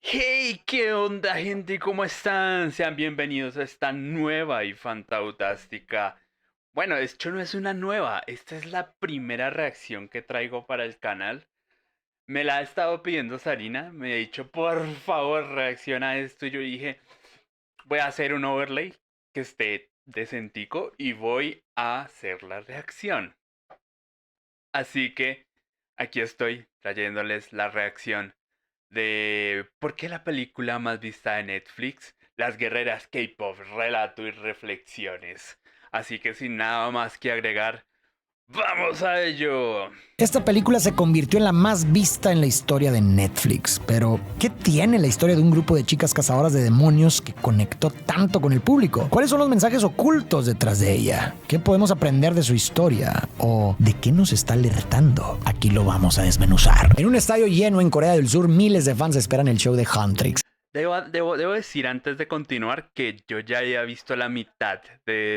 Hey, ¿qué onda, gente? ¿Cómo están? Sean bienvenidos a esta nueva y fantástica. Bueno, de hecho no es una nueva, esta es la primera reacción que traigo para el canal. Me la ha estado pidiendo Sarina, me ha dicho, por favor, reacciona a esto. Y yo dije, voy a hacer un overlay que esté decentico y voy a hacer la reacción. Así que aquí estoy trayéndoles la reacción de ¿por qué la película más vista de Netflix? Las guerreras K-pop, relato y reflexiones. Así que sin nada más que agregar, ¡vamos a ello! Esta película se convirtió en la más vista en la historia de Netflix. Pero, ¿qué tiene la historia de un grupo de chicas cazadoras de demonios que conectó tanto con el público? ¿Cuáles son los mensajes ocultos detrás de ella? ¿Qué podemos aprender de su historia? ¿O de qué nos está alertando? Aquí lo vamos a desmenuzar. En un estadio lleno en Corea del Sur, miles de fans esperan el show de Huntrix. Debo decir antes de continuar que yo ya había visto la mitad de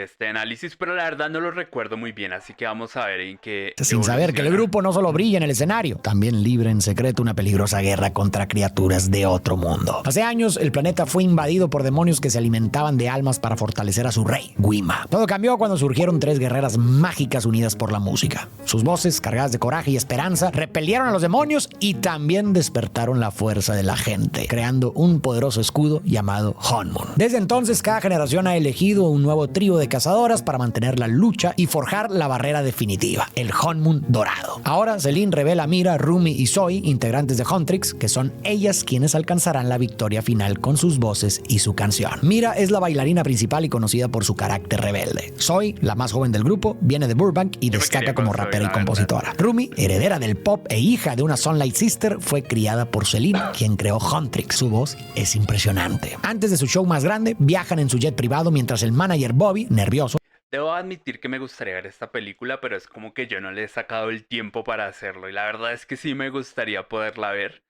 este análisis, pero la verdad no lo recuerdo muy bien, así que vamos a ver en qué Sin saber que el evoluciona. grupo no solo brilla en el escenario, también libra en secreto una peligrosa guerra contra criaturas de otro mundo. Hace años, el planeta fue invadido por demonios que se alimentaban de almas para fortalecer a su rey, Guima. Todo cambió cuando surgieron tres guerreras mágicas unidas por la música. Sus voces, cargadas de coraje y esperanza, repelieron a los demonios y también despertaron la fuerza de la gente, creando un poderoso escudo llamado Honmun. Desde entonces, cada generación ha elegido un nuevo trío de cazadoras para mantener la lucha y forjar la barrera definitiva, el Honmun dorado. Ahora, Selene revela a Mira, Rumi y Zoe, integrantes de Huntrix, que son ellas quienes alcanzarán la victoria final con sus voces y su canción. Mira es la bailarina principal y conocida por su carácter rebelde. Zoe, la más joven del grupo, viene de Burbank y destaca como rapera y compositora. Rumi, heredera del pop e hija de una Sunlight Sister, fue criada por Selene, quien creó Huntrix. Su voz es impresionante. Antes de su show más grande, viajan en su jet privado mientras el manager Bobby, nervioso, Debo admitir que me gustaría ver esta película, pero es como que yo no le he sacado el tiempo para hacerlo. Y la verdad es que sí me gustaría poderla ver.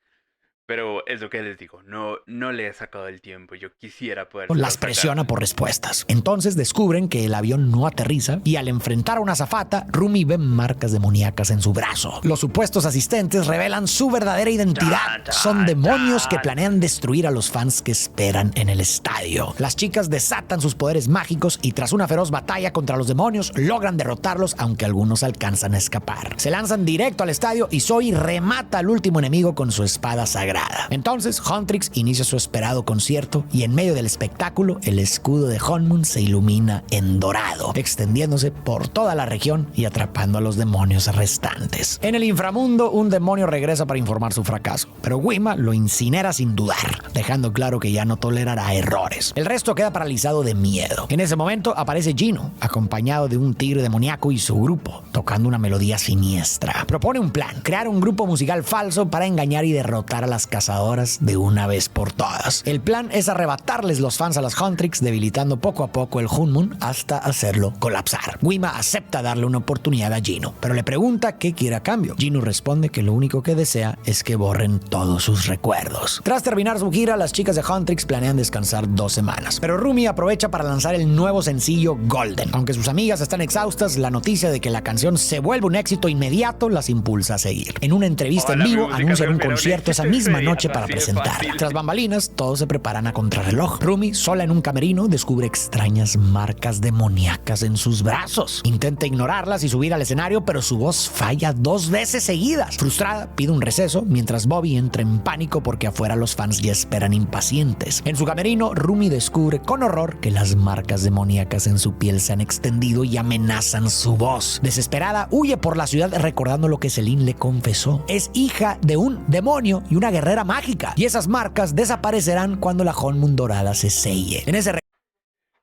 Pero es lo que les digo, no le he sacado el tiempo. Yo quisiera podérselo las sacar. presiona por respuestas. Entonces descubren que el avión no aterriza y al enfrentar a una azafata, Rumi ve marcas demoníacas en su brazo. Los supuestos asistentes revelan su verdadera identidad. Son demonios que planean destruir a los fans que esperan en el estadio. Las chicas desatan sus poderes mágicos y tras una feroz batalla contra los demonios, logran derrotarlos, aunque algunos alcanzan a escapar. Se lanzan directo al estadio y Zoe remata al último enemigo con su espada sagrada. Entonces, Huntrix inicia su esperado concierto y en medio del espectáculo, el escudo de Honmun se ilumina en dorado, extendiéndose por toda la región y atrapando a los demonios restantes. En el inframundo, un demonio regresa para informar su fracaso, pero Guima lo incinera sin dudar, dejando claro que ya no tolerará errores. El resto queda paralizado de miedo. En ese momento aparece Gino, acompañado de un tigre demoníaco y su grupo, tocando una melodía siniestra. Propone un plan: crear un grupo musical falso para engañar y derrotar a las cazadoras de una vez por todas. El plan es arrebatarles los fans a las Huntrix, debilitando poco a poco el Honmun hasta hacerlo colapsar. Guima acepta darle una oportunidad a Gino, pero le pregunta qué quiere a cambio. Gino responde que lo único que desea es que borren todos sus recuerdos. Tras terminar su gira, las chicas de Huntrix planean descansar 2 semanas, pero Rumi aprovecha para lanzar el nuevo sencillo Golden. Aunque sus amigas están exhaustas, la noticia de que la canción se vuelve un éxito inmediato las impulsa a seguir. En una entrevista en vivo anuncian un concierto esa misma noche para presentarla. Tras bambalinas, todos se preparan a contrarreloj. Rumi, sola en un camerino, descubre extrañas marcas demoníacas en sus brazos. Intenta ignorarlas y subir al escenario, pero su voz falla 2 veces seguidas. Frustrada, pide un receso, mientras Bobby entra en pánico porque afuera los fans ya esperan impacientes. En su camerino, Rumi descubre con horror que las marcas demoníacas en su piel se han extendido y amenazan su voz. Desesperada, huye por la ciudad recordando lo que Selene le confesó. Es hija de un demonio y una guerrera mágica, y esas marcas desaparecerán cuando la Honmun dorada se selle. En ese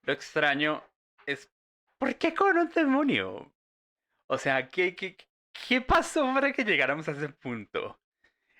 Lo extraño es, ¿por qué con un demonio? O sea, ¿qué pasó para que llegáramos a ese punto?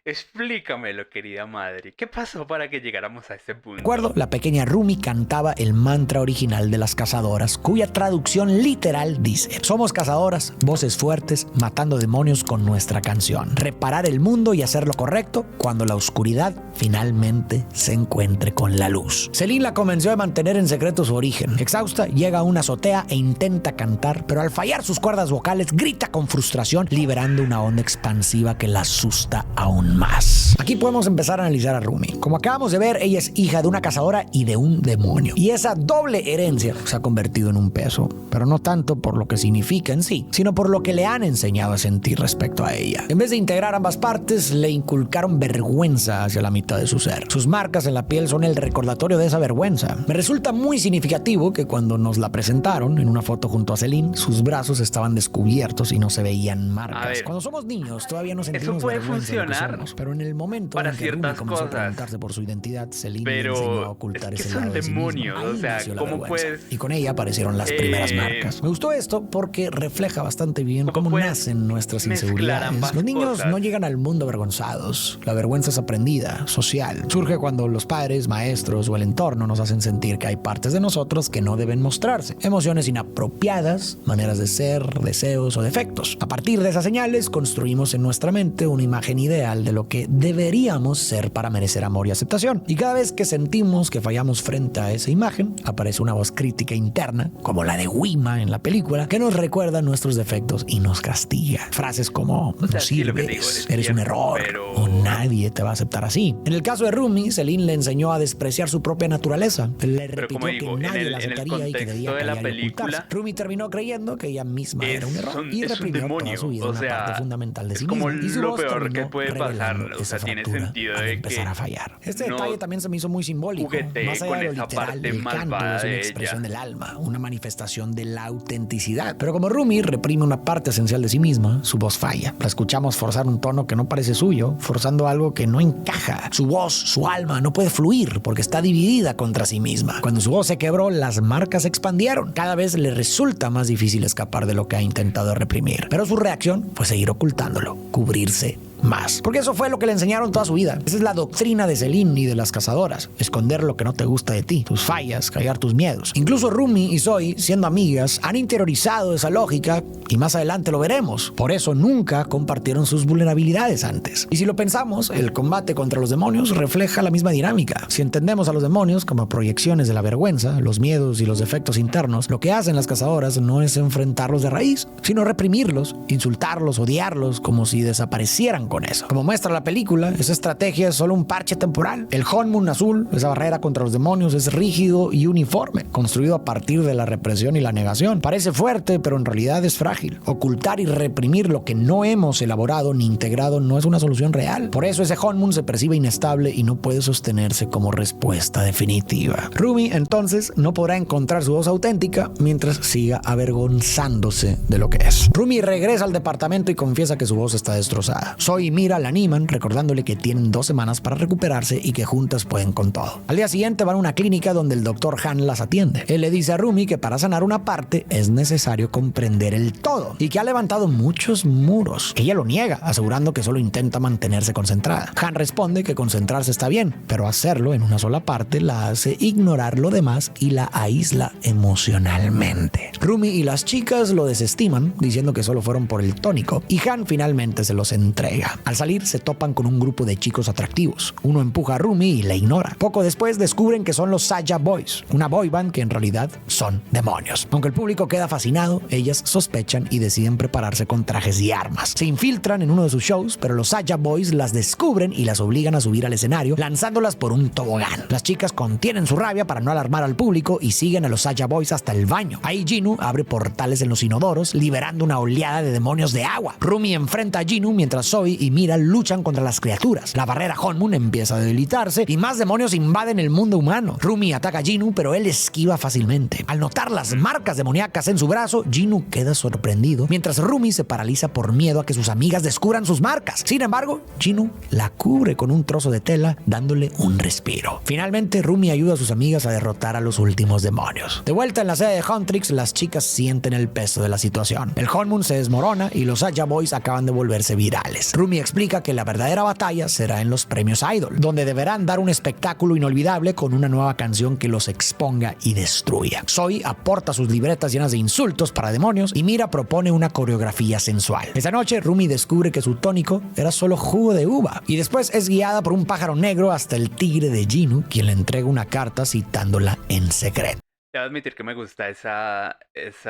Explícamelo, querida madre. ¿Qué pasó para que llegáramos a ese punto? Recuerdo, la pequeña Rumi cantaba el mantra original de las cazadoras, cuya traducción literal dice: somos cazadoras, voces fuertes, matando demonios con nuestra canción. Reparar el mundo y hacer lo correcto cuando la oscuridad finalmente se encuentre con la luz. Celine la convenció de mantener en secreto su origen. Exhausta, llega a una azotea e intenta cantar, pero al fallar sus cuerdas vocales grita con frustración, liberando una onda expansiva que la asusta aún más. Aquí podemos empezar a analizar a Rumi. Como acabamos de ver, ella es hija de una cazadora y de un demonio. Y esa doble herencia se ha convertido en un peso, pero no tanto por lo que significa en sí, sino por lo que le han enseñado a sentir respecto a ella. En vez de integrar ambas partes, le inculcaron vergüenza hacia la mitad de su ser. Sus marcas en la piel son el recordatorio de esa vergüenza. Me resulta muy significativo que cuando nos la presentaron en una foto junto a Celine, sus brazos estaban descubiertos y no se veían marcas. Cuando somos niños todavía no sentimos eso puede vergüenza de lo que funcionar somos, pero en el momento para en que Rumi ciertas comenzó a cosas. preguntarse por su identidad, Celine le Pero enseñó a ocultar es que ese son lado de sí misma. demonios, Ahí o sea, nació la ¿cómo vergüenza. puedes, Y con ella aparecieron las primeras marcas. Me gustó esto porque refleja bastante bien cómo puedes nacen nuestras mezclar inseguridades. ambas Los niños cosas? no llegan al mundo avergonzados. La vergüenza es aprendida, social. Surge cuando los padres, maestros o el entorno nos hacen sentir que hay partes de nosotros que no deben mostrarse. Emociones inapropiadas, maneras de ser, deseos o defectos. A partir de esas señales construimos en nuestra mente una imagen ideal de lo que deberíamos ser para merecer amor y aceptación. Y cada vez que sentimos que fallamos frente a esa imagen, aparece una voz crítica interna, como la de Wima en la película, que nos recuerda nuestros defectos y nos castiga. Frases como: no sí, lo que te digo, sirves, es eres un cierto, error, pero- o nadie te va a aceptar así. En el caso de Rumi, Celine le enseñó a despreciar su propia naturaleza. Le repitió como digo, que en nadie el- la en el aceptaría y que debía contexto de la callar y película, ocultarse. Rumi terminó creyendo que ella misma era un error y es un reprimió toda demonio, su vida o una sea, parte fundamental de es sí como misma. Y su lo voz peor terminó que puede pasar, revelando o sea, esa tiene fractura sentido al de empezar que a fallar. Este no detalle también se me hizo muy simbólico. juguetee Más allá con de lo esa literal, parte el canto malvada es una de expresión ella. del alma, una manifestación de la autenticidad. Pero como Rumi reprime una parte esencial de sí misma, su voz falla. La escuchamos forzar un tono que no parece suyo, forzando algo que no encaja. Su voz, su alma, no puede fluir porque está dividida contra sí misma. Cuando su voz se quebró, las marcas se expandieron. Cada vez le resulta más difícil escapar de lo que ha intentado reprimir. Pero su reacción fue seguir ocultándolo, cubrirse más. Porque eso fue lo que le enseñaron toda su vida. Esa es la doctrina de Celine y de las cazadoras. Esconder lo que no te gusta de ti, tus fallas, callar tus miedos. Incluso Rumi y Zoe, siendo amigas, han interiorizado esa lógica y más adelante lo veremos. Por eso nunca compartieron sus vulnerabilidades antes. Y si lo pensamos, el combate contra los demonios refleja la misma dinámica. Si entendemos a los demonios como proyecciones de la vergüenza, los miedos y los defectos internos, lo que hacen las cazadoras no es enfrentarlos de raíz, sino reprimirlos, insultarlos, odiarlos, como si desaparecieran con eso. Como muestra la película, esa estrategia es solo un parche temporal. El Honmun azul, esa barrera contra los demonios, es rígido y uniforme, construido a partir de la represión y la negación. Parece fuerte, pero en realidad es frágil. Ocultar y reprimir lo que no hemos elaborado ni integrado no es una solución real. Por eso ese Honmun se percibe inestable y no puede sostenerse como respuesta definitiva. Rumi, entonces, no podrá encontrar su voz auténtica mientras siga avergonzándose de lo que es. Rumi regresa al departamento y confiesa que su voz está destrozada. Zoe y Mira la animan, recordándole que tienen 2 semanas para recuperarse y que juntas pueden con todo. Al día siguiente van a una clínica donde el doctor Han las atiende. Él le dice a Rumi que para sanar una parte es necesario comprender el todo y que ha levantado muchos muros. Ella lo niega, asegurando que solo intenta mantenerse concentrada. Han responde que concentrarse está bien, pero hacerlo en una sola parte la hace ignorar lo demás y la aísla emocionalmente. Rumi y las chicas lo desestiman, diciendo que solo fueron por el tónico, y Han finalmente se los entrega. Al salir se topan con un grupo de chicos atractivos. Uno empuja a Rumi y la ignora. Poco después descubren que son los Saja Boys, una boy band que en realidad son demonios. Aunque el público queda fascinado, ellas sospechan y deciden prepararse con trajes y armas. Se infiltran en uno de sus shows, pero los Saja Boys las descubren y las obligan a subir al escenario, lanzándolas por un tobogán. Las chicas contienen su rabia para no alarmar al público y siguen a los Saja Boys hasta el baño. Ahí Jinu abre portales en los inodoros, liberando una oleada de demonios de agua. Rumi enfrenta a Jinu mientras Zoe y Mira luchan contra las criaturas. La barrera Honmun empieza a debilitarse y más demonios invaden el mundo humano. Rumi ataca a Jinu, pero él esquiva fácilmente. Al notar las marcas demoníacas en su brazo, Jinu queda sorprendido, mientras Rumi se paraliza por miedo a que sus amigas descubran sus marcas. Sin embargo, Jinu la cubre con un trozo de tela, dándole un respiro. Finalmente, Rumi ayuda a sus amigas a derrotar a los últimos demonios. De vuelta en la sede de Huntrix, las chicas sienten el peso de la situación. El Honmun se desmorona y los Saja Boys acaban de volverse virales. Rumi Rumi explica que la verdadera batalla será en los premios Idol, donde deberán dar un espectáculo inolvidable con una nueva canción que los exponga y destruya. Zoe aporta sus libretas llenas de insultos para demonios y Mira propone una coreografía sensual. Esa noche, Rumi descubre que su tónico era solo jugo de uva y después es guiada por un pájaro negro hasta el tigre de Jinu, quien le entrega una carta citándola en secreto. Debo admitir que me gusta esa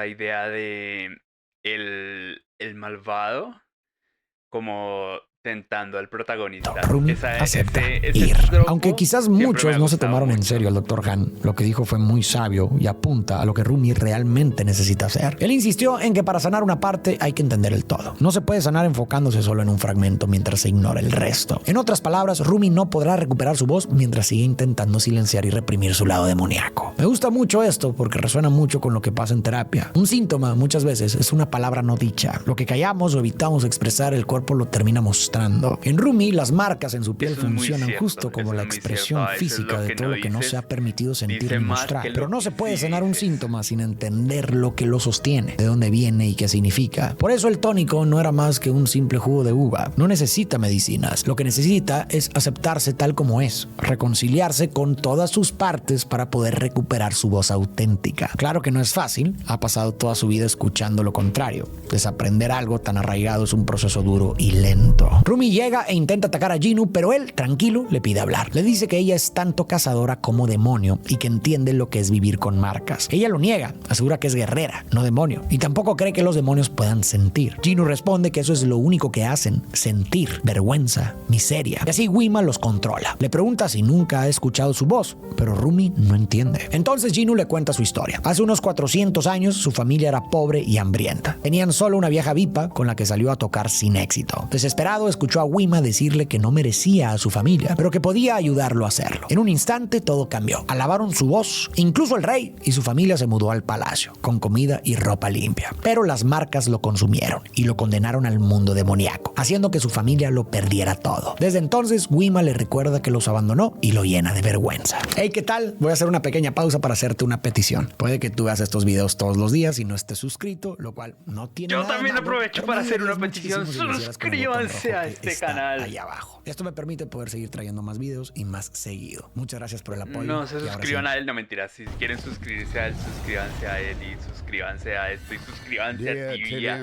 idea de el malvado como tentando al protagonista. Rumi acepta ir. Aunque quizás muchos no se tomaron en serio al Dr. Han, lo que dijo fue muy sabio y apunta a lo que Rumi realmente necesita hacer. Él insistió en que para sanar una parte hay que entender el todo. No se puede sanar enfocándose solo en un fragmento mientras se ignora el resto. En otras palabras, Rumi no podrá recuperar su voz mientras sigue intentando silenciar y reprimir su lado demoníaco. Me gusta mucho esto porque resuena mucho con lo que pasa en terapia. Un síntoma muchas veces es una palabra no dicha. Lo que callamos o evitamos expresar, el cuerpo lo termina mostrando. En Rumi, las marcas en su piel funcionan justo como la expresión física de todo lo que no se ha permitido sentir ni mostrar. Pero no se puede sanar un síntoma sin entender lo que lo sostiene, de dónde viene y qué significa. Por eso el tónico no era más que un simple jugo de uva. No necesita medicinas. Lo que necesita es aceptarse tal como es, reconciliarse con todas sus partes para poder recuperar su voz auténtica. Claro que no es fácil. Ha pasado toda su vida escuchando lo contrario. Desaprender algo tan arraigado es un proceso duro y lento. Rumi llega e intenta atacar a Jinu, pero él, tranquilo, le pide hablar. Le dice que ella es tanto cazadora como demonio y que entiende lo que es vivir con marcas. Ella lo niega, asegura que es guerrera, no demonio, y tampoco cree que los demonios puedan sentir. Jinu responde que eso es lo único que hacen, sentir vergüenza, miseria. Y así Wima los controla. Le pregunta si nunca ha escuchado su voz, pero Rumi no entiende. Entonces Jinu le cuenta su historia. Hace unos 400 años su familia era pobre y hambrienta. Tenían solo una vieja vipa con la que salió a tocar sin éxito. Desesperado, escuchó a Wima decirle que no merecía a su familia, pero que podía ayudarlo a hacerlo. En un instante todo cambió. Alabaron su voz, incluso el rey, y su familia se mudó al palacio, con comida y ropa limpia. Pero las marcas lo consumieron y lo condenaron al mundo demoníaco, haciendo que su familia lo perdiera todo. Desde entonces, Wima le recuerda que los abandonó y lo llena de vergüenza. Hey, ¿qué tal? Voy a hacer una pequeña pausa para hacerte una petición. Puede que tú veas estos videos todos los días y no estés suscrito, lo cual no tiene nada. Yo también aprovecho para hacer una petición. Suscríbanse a este canal. Ahí abajo. Esto me permite poder seguir trayendo más videos y más seguido. Muchas gracias por el apoyo. No se suscriban a él, no mentiras. Si quieren suscribirse a él, suscríbanse a él y suscríbanse a esto y suscríbanse a Tibia,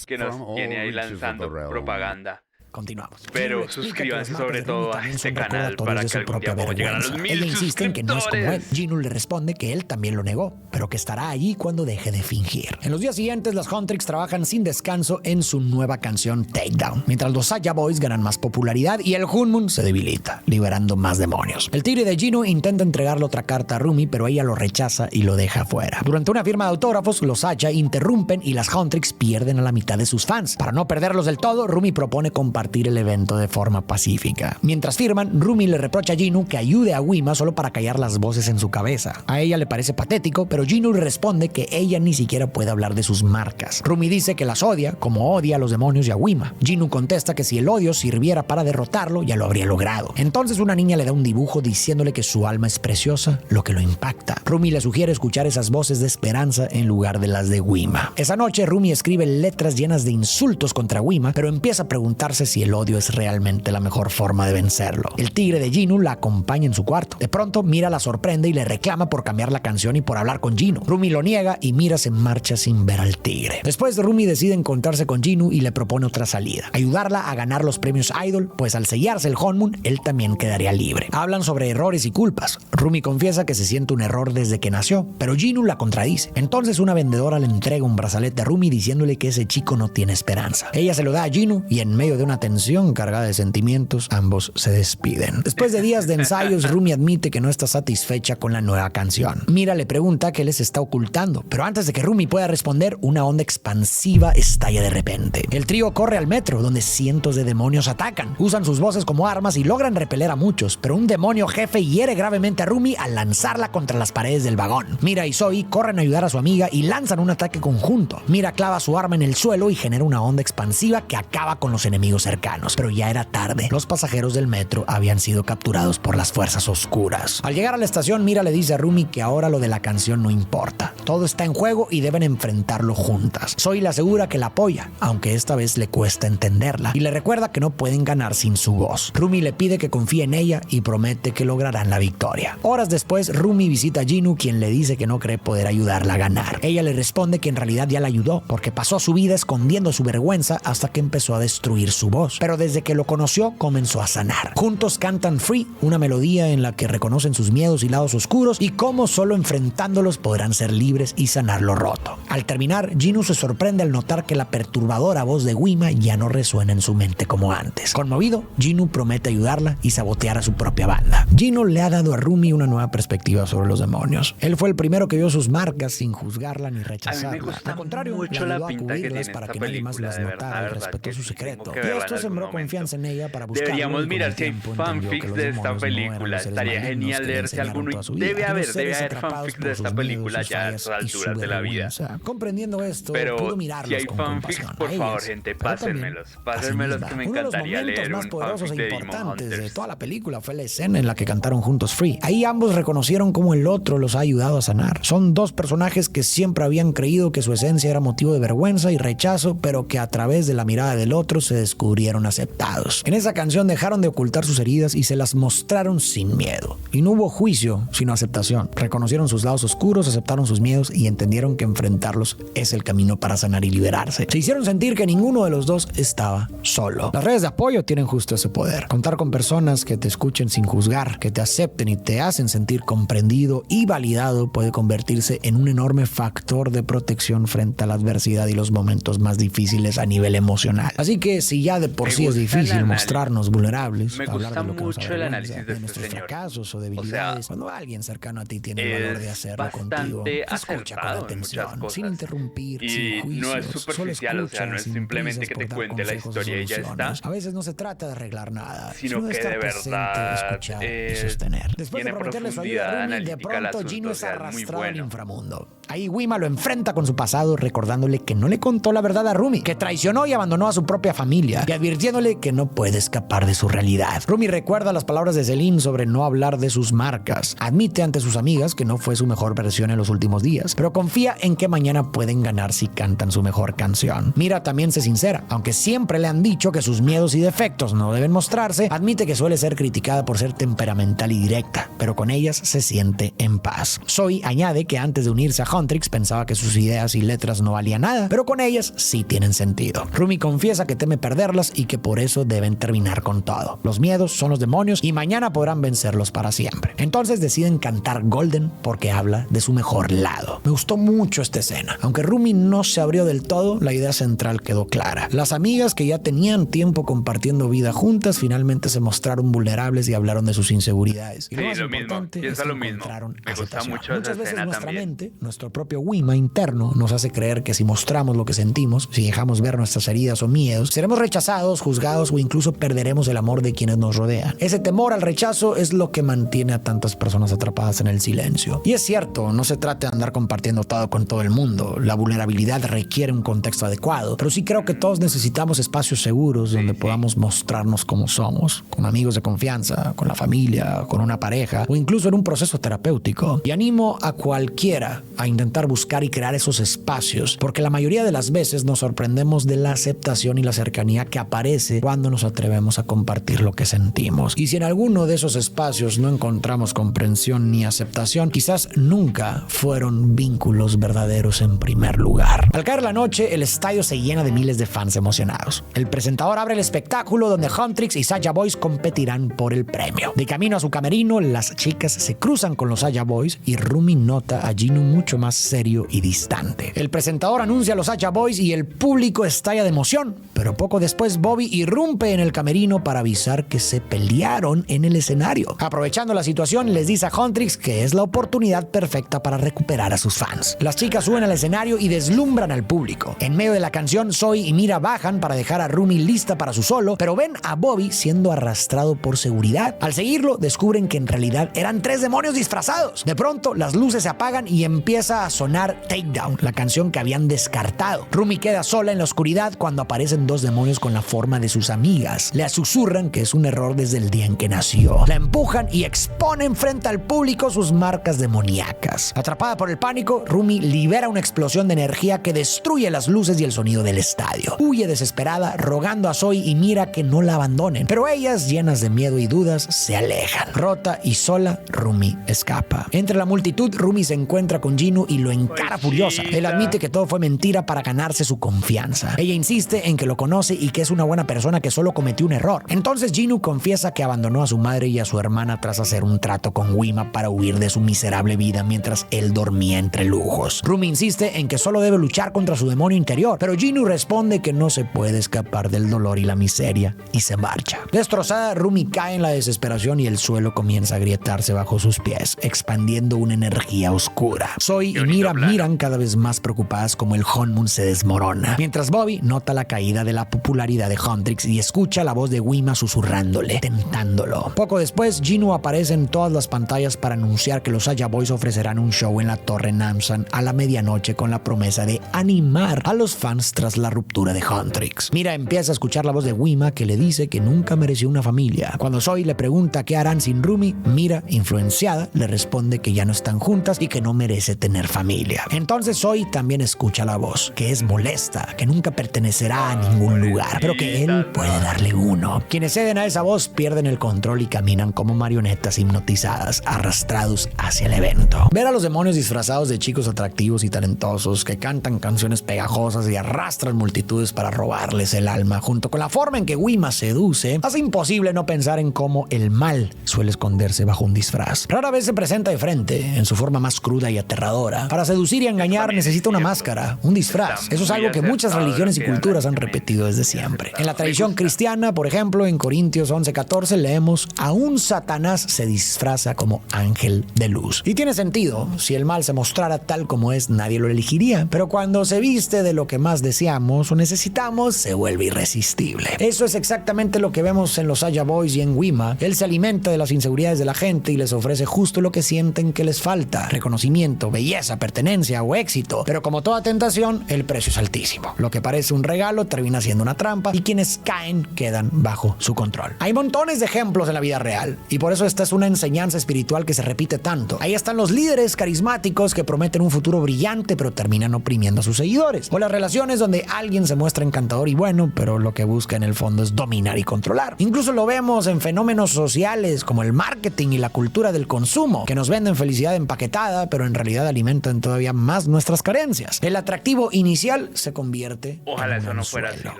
que nos tiene ahí lanzando propaganda. Continuamos. Pero suscríbanse sobre todo a este canal para que algún día podamos llegar a los 1000 Ella insiste en que no es como él. suscriptores. Jinu le responde que él también lo negó, pero que estará allí cuando deje de fingir. En los días siguientes, las Huntrix trabajan sin descanso en su nueva canción Takedown, mientras los Saya Boys ganan más popularidad y el Hunmun se debilita, liberando más demonios. El tigre de Jinu intenta entregarle otra carta a Rumi, pero ella lo rechaza y lo deja fuera. Durante una firma de autógrafos, los Saya interrumpen y las Huntrix pierden a la mitad de sus fans. Para no perderlos del todo, Rumi propone compartir el evento de forma pacífica. Mientras firman, Rumi le reprocha a Jinu que ayude a Wima solo para callar las voces en su cabeza. A ella le parece patético, pero Jinu responde que ella ni siquiera puede hablar de sus marcas. Rumi dice que las odia como odia a los demonios y a Wima. Jinu contesta que si el odio sirviera para derrotarlo, ya lo habría logrado. Entonces una niña le da un dibujo diciéndole que su alma es preciosa, lo que lo impacta. Rumi le sugiere escuchar esas voces de esperanza en lugar de las de Wima. Esa noche Rumi escribe letras llenas de insultos contra Wima, pero empieza a preguntarse si el odio es realmente la mejor forma de vencerlo. El tigre de Jinu la acompaña en su cuarto. De pronto, Mira la sorprende y le reclama por cambiar la canción y por hablar con Jinu. Rumi lo niega y Mira se marcha sin ver al tigre. Después, Rumi decide encontrarse con Jinu y le propone otra salida: ayudarla a ganar los premios Idol, pues al sellarse el Hunmun, él también quedaría libre. Hablan sobre errores y culpas. Rumi confiesa que se siente un error desde que nació, pero Jinu la contradice. Entonces una vendedora le entrega un brazalete a Rumi diciéndole que ese chico no tiene esperanza. Ella se lo da a Jinu y en medio de una tensión cargada de sentimientos, ambos se despiden. Después de días de ensayos, Rumi admite que no está satisfecha con la nueva canción. Mira le pregunta qué les está ocultando, pero antes de que Rumi pueda responder, una onda expansiva estalla de repente. El trío corre al metro, donde cientos de demonios atacan. Usan sus voces como armas y logran repeler a muchos, pero un demonio jefe hiere gravemente a Rumi al lanzarla contra las paredes del vagón. Mira y Zoe corren a ayudar a su amiga y lanzan un ataque conjunto. Mira clava su arma en el suelo y genera una onda expansiva que acaba con los enemigos cercanos, pero ya era tarde. Los pasajeros del metro habían sido capturados por las fuerzas oscuras. Al llegar a la estación, Mira le dice a Rumi que ahora lo de la canción no importa. Todo está en juego y deben enfrentarlo juntas. Zoe le asegura que la apoya, aunque esta vez le cuesta entenderla, y le recuerda que no pueden ganar sin su voz. Rumi le pide que confíe en ella y promete que lograrán la victoria. Horas después, Rumi visita a Jinu, quien le dice que no cree poder ayudarla a ganar. Ella le responde que en realidad ya la ayudó, porque pasó su vida escondiendo su vergüenza hasta que empezó a destruir su voz. Pero desde que lo conoció, comenzó a sanar. Juntos cantan Free, una melodía en la que reconocen sus miedos y lados oscuros y cómo solo enfrentándolos podrán ser libres y sanar lo roto. Al terminar, Jinu se sorprende al notar que la perturbadora voz de Wima ya no resuena en su mente como antes. Conmovido, Jinu promete ayudarla y sabotear a su propia banda. Jinu le ha dado a Rumi una nueva perspectiva sobre los demonios. Él fue el primero que vio sus marcas sin juzgarla ni rechazarla. A mí me gusta Al contrario, mucho le la ayudó a pinta que cubrirlas tiene para esta que nadie más película, las de notara y verdad respetó que su sí secreto. tengo que Y verla esto en sembró algún confianza en ella para buscarlo. Deberíamos y con mirar el si hay tiempo entendió que fanfics los de esta demonios no eran película. los seres Estaría malignos genial que le leer si enseñaron alguno. toda su vida. Debe Aquellos haber seres fanfics atrapados de por esta sus película miedos, sus ya a fallas estas y su alturas de la vida. vergüenza. Comprendiendo esto, Pero pudo si mirarlos hay con fanfics, compasión por a favor, ellas, gente, pero también pásenmelos. a sí Pásenmelos misma. que me Uno de los encantaría momentos leer más un poderosos fanfic e de Demon importantes de Hunters. toda la película fue la escena en la que cantaron juntos Free. Ahí ambos reconocieron cómo el otro los ha ayudado a sanar. Son dos personajes que siempre habían creído que su esencia era motivo de vergüenza y rechazo, pero que a través de la mirada del otro se descubrieron aceptados. En esa canción dejaron de ocultar sus heridas y se las mostraron sin miedo. Y no hubo juicio, sino aceptación. Reconocieron sus lados oscuros, aceptaron sus miedos y entendieron que enfrentarlos es el camino para sanar y liberarse. Se hicieron sentir que ninguno de los dos estaba solo. Las redes de apoyo tienen justo ese poder. Contar con personas que te escuchen sin juzgar, que te acepten y te hacen sentir comprendido y validado puede convertirse en un enorme factor de protección frente a la adversidad y los momentos más difíciles a nivel emocional. Así que si ya de por sí es difícil mostrarnos vulnerables, Me hablar gusta de lo que nos mucho el avergüenza, análisis de de este nuestros señor. fracasos o debilidades, cuando alguien cercano a ti tiene el valor de hacerlo contigo, bastante escucha con acertado en atención, muchas cosas. sin interrumpir, Y sin juicios, no es solo superficial, o sea, escucha, no es sin simplemente prisas que por te dar cuente la consejos o historia y ya está. soluciones. A veces no se trata de arreglar nada, Sino de que estar de presente, verdad, escuchar y sostener. Después de tiene prometerle su ayuda a profundidad Rumi, de analítica el pronto asunto, Gino o es sea, es muy arrastrado al bueno. inframundo. Ahí Wima lo enfrenta con su pasado, recordándole que no le contó la verdad a Rumi, que traicionó y abandonó a su propia familia, y advirtiéndole que no puede escapar de su realidad. Rumi recuerda las palabras de Celine sobre no hablar de sus marcas. Admite ante sus amigas que no fue su mejor versión en los últimos días, pero confía en que mañana pueden ganar si cantan su mejor canción. Mira también se sincera, aunque siempre le han dicho que sus miedos y defectos no deben mostrarse, admite que suele ser criticada por ser temperamental y directa, pero con ellas se siente en paz. Zoe añade que antes de unirse a Huntrix pensaba que sus ideas y letras no valían nada, pero con ellas sí tienen sentido. Rumi confiesa que teme perderlas y que por eso deben terminar con todo. Los miedos son los demonios y mañana podrán vencerlos para siempre. Entonces deciden cantar Golden porque habla de su mejor lado. Me gustó mucho esta escena. Aunque Rumi no se abrió del todo, la idea central quedó clara. Las amigas que ya tenían tiempo compartiendo vida juntas finalmente se mostraron vulnerables y hablaron de sus inseguridades. Y Sí, más lo mismo. importante Piensa es que lo mismo. encontraron Me gusta aceptación. mucho esa Muchas veces escena nuestra también. mente, nuestro propio Wima interno, nos hace creer que si mostramos lo que sentimos, si dejamos ver nuestras heridas o miedos, seremos rechazados, juzgados o incluso perderemos el amor de quienes nos rodean. Ese temor al rechazo es lo que mantiene a tantas personas atrapadas en el silencio. Y es cierto, no se trata de andar compartiendo todo con todo el mundo. La vulnerabilidad requiere un contexto adecuado, pero sí creo que todos necesitamos espacios seguros donde podamos mostrarnos como somos, con amigos de confianza, con la familia, con una pareja o incluso en un proceso terapéutico. Y animo a cualquiera a intentar buscar y crear esos espacios, porque la mayoría de las veces nos sorprendemos de la aceptación y la cercanía que aparece cuando nos atrevemos a compartir lo que sentimos. Y si en alguno de esos espacios no encontramos comprensión ni aceptación, quizás nunca fueron vínculos verdaderos en primer lugar. Al caer la noche, el estadio se llena de miles de fans emocionados. El presentador abre el espectáculo donde Huntrix y Saja Boys competirán por el premio. De camino a su camerino, las chicas se cruzan con los Saja Boys y Rumi nota a Ginu mucho más serio y distante. El presentador anuncia a los Saja Boys y el público estalla de emoción, pero poco después Bobby irrumpe en el camerino para avisar que se pelearon en el escenario. Aprovechando la situación, les dice a Huntrix que es la oportunidad perfecta para recuperar a sus fans. Las chicas suben al escenario y deslumbran al público. En medio de la canción, Zoe y Mira bajan para dejar a Rumi lista para su solo, pero ven a Bobby siendo arrastrado por seguridad. Al seguirlo, descubren que en realidad eran 3 demonios disfrazados. De pronto, las luces se apagan y empieza a sonar Takedown, la canción que habían descartado. Rumi queda sola en la oscuridad cuando aparecen 2 demonios con con la forma de sus amigas. Le susurran que es un error desde el día en que nació. La empujan y exponen frente al público sus marcas demoníacas. Atrapada por el pánico, Rumi libera una explosión de energía que destruye las luces y el sonido del estadio. Huye desesperada, rogando a Zoe y Mira que no la abandonen, pero ellas, llenas de miedo y dudas, se alejan. Rota y sola, Rumi escapa. Entre la multitud, Rumi se encuentra con Jinu y lo encara furiosa. Él admite que todo fue mentira para ganarse su confianza. Ella insiste en que lo conoce y que es una buena persona que solo cometió un error. Entonces Jinu confiesa que abandonó a su madre y a su hermana tras hacer un trato con Wima para huir de su miserable vida mientras él dormía entre lujos. Rumi insiste en que solo debe luchar contra su demonio interior, pero Jinu responde que no se puede escapar del dolor y la miseria y se marcha. Destrozada, Rumi cae en la desesperación y el suelo comienza a agrietarse bajo sus pies, expandiendo una energía oscura. Zoe y Mira miran cada vez más preocupadas como el Honmun se desmorona, mientras Bobby nota la caída de la popularidad de Huntrix y escucha la voz de Wima susurrándole, tentándolo. Poco después, Jinu aparece en todas las pantallas para anunciar que los Saya Boys ofrecerán un show en la Torre Namsan a la medianoche con la promesa de animar a los fans tras la ruptura de Huntrix. Mira empieza a escuchar la voz de Wima que le dice que nunca mereció una familia. Cuando Zoe le pregunta qué harán sin Rumi, Mira, influenciada, le responde que ya no están juntas y que no merece tener familia. Entonces Zoe también escucha la voz, que es molesta, que nunca pertenecerá a ningún lugar, pero que él puede darle uno. Quienes ceden a esa voz pierden el control y caminan como marionetas hipnotizadas, arrastrados hacia el evento. Ver a los demonios disfrazados de chicos atractivos y talentosos que cantan canciones pegajosas y arrastran multitudes para robarles el alma, junto con la forma en que Wima seduce, hace imposible no pensar en cómo el mal suele esconderse bajo un disfraz. Rara vez se presenta de frente, en su forma más cruda y aterradora. Para seducir y engañar necesita una máscara, un disfraz. Eso es algo que muchas religiones y culturas han repetido desde siempre. En la tradición cristiana, por ejemplo, en Corintios 11:14 leemos: aún Satanás se disfraza como ángel de luz. Y tiene sentido, si el mal se mostrara tal como es, nadie lo elegiría. Pero cuando se viste de lo que más deseamos o necesitamos, se vuelve irresistible. Eso es exactamente lo que vemos en los Saya Boys y en Wima. Él se alimenta de las inseguridades de la gente y les ofrece justo lo que sienten que les falta: reconocimiento, belleza, pertenencia o éxito. Pero como toda tentación, el precio es altísimo. Lo que parece un regalo termina siendo una trampa y quienes caen quedan bajo su control. Hay montones de ejemplos en la vida real y por eso esta es una enseñanza espiritual que se repite tanto. Ahí están los líderes carismáticos que prometen un futuro brillante pero terminan oprimiendo a sus seguidores. O las relaciones donde alguien se muestra encantador y bueno, pero lo que busca en el fondo es dominar y controlar. Incluso lo vemos en fenómenos sociales como el marketing y la cultura del consumo, que nos venden felicidad empaquetada, pero en realidad alimentan todavía más nuestras carencias. El atractivo inicial se convierte Ojalá en eso un no fuera anzuelo. así,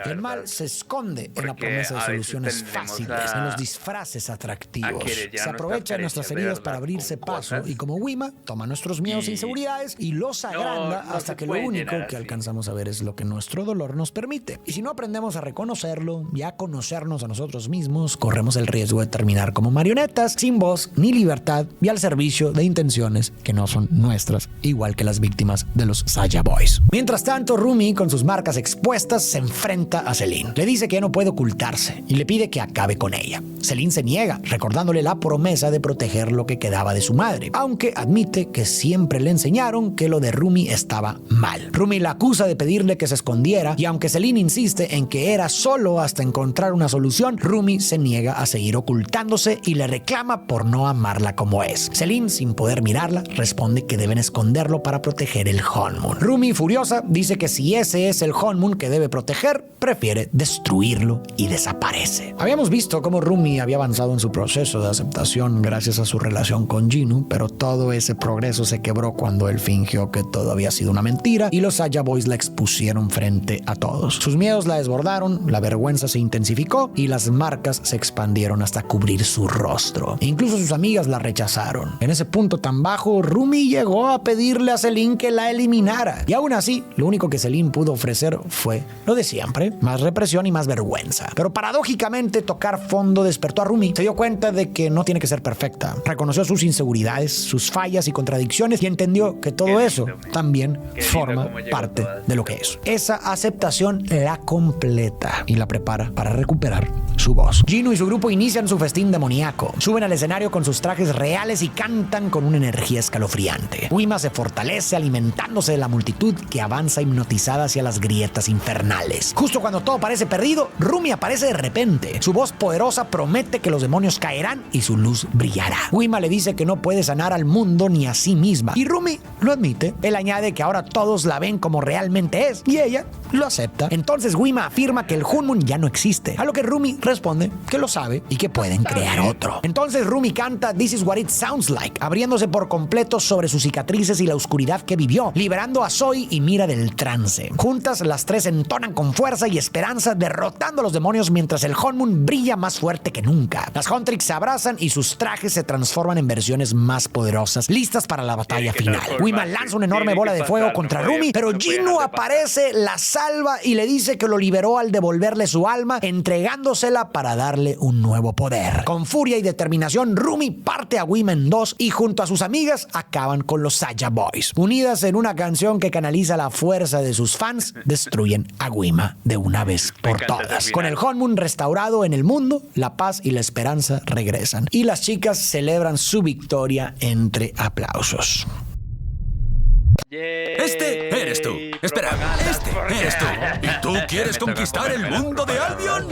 la El mal verdad. se esconde en la Porque promesa de a veces soluciones tendemos fáciles, en los disfraces atractivos. querer llenar Se aprovecha de nuestras nuestras heridas carencias, para ¿verdad? abrirse Con paso cosas. y como Wima toma nuestros miedos e Y- inseguridades y los agranda no hasta se que lo puede único llenar que así. alcanzamos a ver es lo que nuestro dolor nos permite. Y si no aprendemos a reconocerlo y a conocernos a nosotros mismos, corremos el riesgo de terminar como marionetas, sin voz ni libertad y al servicio de intenciones que no son nuestras, igual que las víctimas de los Saya Boys. Mientras tanto, Rumi, con sus marcas expuestas, se enfrenta a Celine. Le dice que ya no puede ocultarse y le pide que acabe con ella. Celine se niega, recordándole la promesa de proteger lo que quedaba de su madre, aunque admite que siempre le enseñaron que lo de Rumi estaba mal. Rumi la acusa de pedirle que se escondiera y aunque Celine insiste en que era solo hasta encontrar una solución, Rumi se niega a seguir ocultándose y le reclama por no amarla como es. Celine, sin poder mirarla, responde que deben esconderlo para proteger el Honmun. Rumi, furiosa, dice que si ese es el Honmun que debe proteger, prefiere destruirlo y desaparece. Habíamos visto cómo Rumi había avanzado en su proceso de aceptación gracias a su relación con Jinu, pero todo ese progreso se quebró cuando él fingió que todo había sido una mentira y los Saya Boys la expusieron frente a todos. Sus miedos la desbordaron, la vergüenza se intensificó y las marcas se expandieron hasta cubrir su rostro. E incluso sus amigas la rechazaron. En ese punto tan bajo, Rumi llegó a pedirle a Celine que la eliminara. Y aún así, lo único que Celine pudo ofrecer fue lo de siempre: más represión y más vergüenza. Pero paradójicamente, tocar fondo despertó a Rumi. Se dio cuenta de que no tiene que ser perfecta. Reconoció sus inseguridades, sus fallas y contradicciones y entendió que todo eso también forma parte de lo que es. Esa aceptación la completa y la prepara para recuperar su voz. Jinu y su grupo inician su festín demoníaco. Suben al escenario con sus trajes reales y cantan con una energía escalofriante. Wima se fortalece alimentándose de la multitud que avanza hipnotizada hacia las grietas infernales. Justo cuando todo parece perdido, Rumi aparece de repente. Su voz poderosa promete que los demonios caerán y su luz brillará. Wima le dice que no puede sanar al mundo ni a sí misma, y Rumi lo admite. Él añade que ahora todos la ven como realmente es, y ella lo acepta. Entonces Wima afirma que el Hunmun ya no existe, a lo que Rumi responde que lo sabe y que pueden crear otro. Entonces Rumi canta This is what it sounds like, abriéndose por completo sobre sus cicatrices y la oscuridad que vivió, liberando a Zoe y Mira del trance. Juntas, las tres entonan con fuerza y esperanza, derrotando a los demonios mientras el Hunmun brilla más fuerte que nunca. Las Huntrix se abrazan y sus trajes se transforman en versiones más poderosas, listas para la batalla final. Wima lanza una enorme bola de fuego contra Rumi, pero Jinu aparece, la salva y le dice que lo liberó al devolverle su alma, entregándosela para darle un nuevo poder. Con furia y determinación, Rumi parte a Wima en dos y junto a sus amigas acaban con los Saya Boys. Unidas en una canción que canaliza la fuerza de sus fans, destruyen a Wima de una vez por todas. Con el Hunmun restaurado en el mundo, la paz y la esperanza regresan y las chicas celebran su victoria entre aplausos. Este eres tú. Espera, este eres tú. ¿Y tú quieres conquistar el mundo de Albion?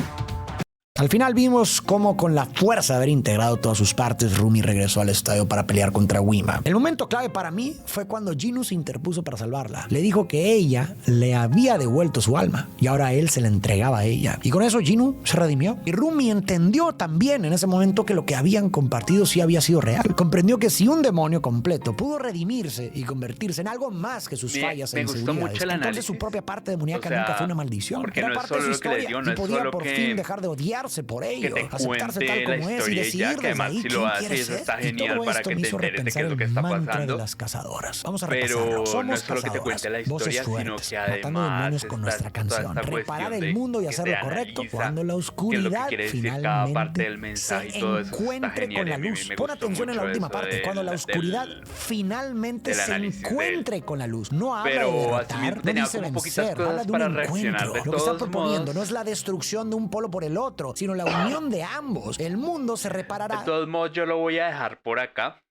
Al final vimos cómo con la fuerza de haber integrado todas sus partes, Rumi regresó al estadio para pelear contra Wima. El momento clave para mí fue cuando Jinu se interpuso para salvarla. Le dijo que ella le había devuelto su alma y ahora él se la entregaba a ella. Y con eso Jinu se redimió. Y Rumi entendió también en ese momento que lo que habían compartido sí había sido real. Comprendió que si un demonio completo pudo redimirse y convertirse en algo más que sus fallas e inseguridades, entonces su propia parte demoníaca nunca fue una maldición. Porque Era no es parte de solo su lo que le historia dio, no y es podía solo por que fin dejar de odiarse por ello, te aceptarse tal cuente como la es y historia y decidir ya, que desde además ahí si quién lo quiere hace eso ser. está Y genial todo para esto que me te hizo enteres de qué repensar es lo que el está mantra de pasando. las cazadoras. Vamos a Pero repasarlo. no Somos es solo que te cazadoras, cuente la voces historia, sino fuertes, que matando además demonios con nuestra está toda canción, esta reparar cuestión el de mundo y que hacer se lo correcto analiza cuando la qué es lo que oscuridad quiere decir cada parte finalmente del mensaje y se todo eso está encuentre genial. con Y la a mí luz. me Pon gustó atención en la mucho última eso parte, cuando la oscuridad finalmente del se análisis de él. encuentre con la luz. No habla de Pero derrotar, asimismo no tenía dice como poquitas vencer, habla cosas de un para reaccionar. encuentro. De Lo que está todos proponiendo no modos, es la destrucción de un polo por el otro, sino la unión de ambos. El mundo se de reparará. todos modos yo lo voy a dejar por acá,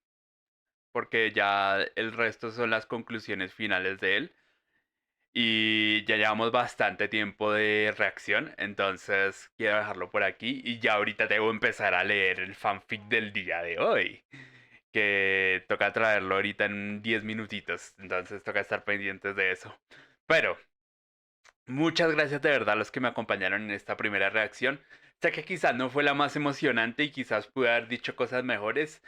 porque ya el resto son las conclusiones finales de él. Y ya llevamos bastante tiempo de reacción, entonces quiero dejarlo por aquí y ya ahorita debo empezar a leer el fanfic del día de hoy, que toca traerlo ahorita en 10 minutitos, entonces toca estar pendientes de eso. Pero muchas gracias de verdad a los que me acompañaron en esta primera reacción. Sé que quizás no fue la más emocionante y quizás pude haber dicho cosas mejores,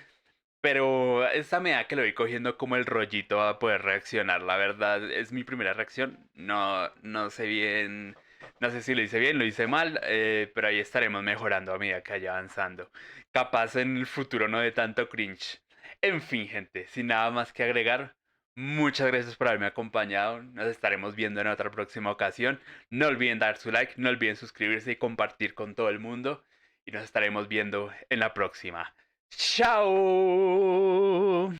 pero esta me da que lo voy cogiendo como el rollito a poder reaccionar. La verdad, es mi primera reacción. No sé bien, no sé si lo hice bien, lo hice mal, pero ahí estaremos mejorando a medida que vaya avanzando. Capaz en el futuro no de tanto cringe. En fin, gente, sin nada más que agregar, muchas gracias por haberme acompañado. Nos estaremos viendo en otra próxima ocasión. No olviden dar su like, no olviden suscribirse y compartir con todo el mundo. Y nos estaremos viendo en la próxima. ¡Chao!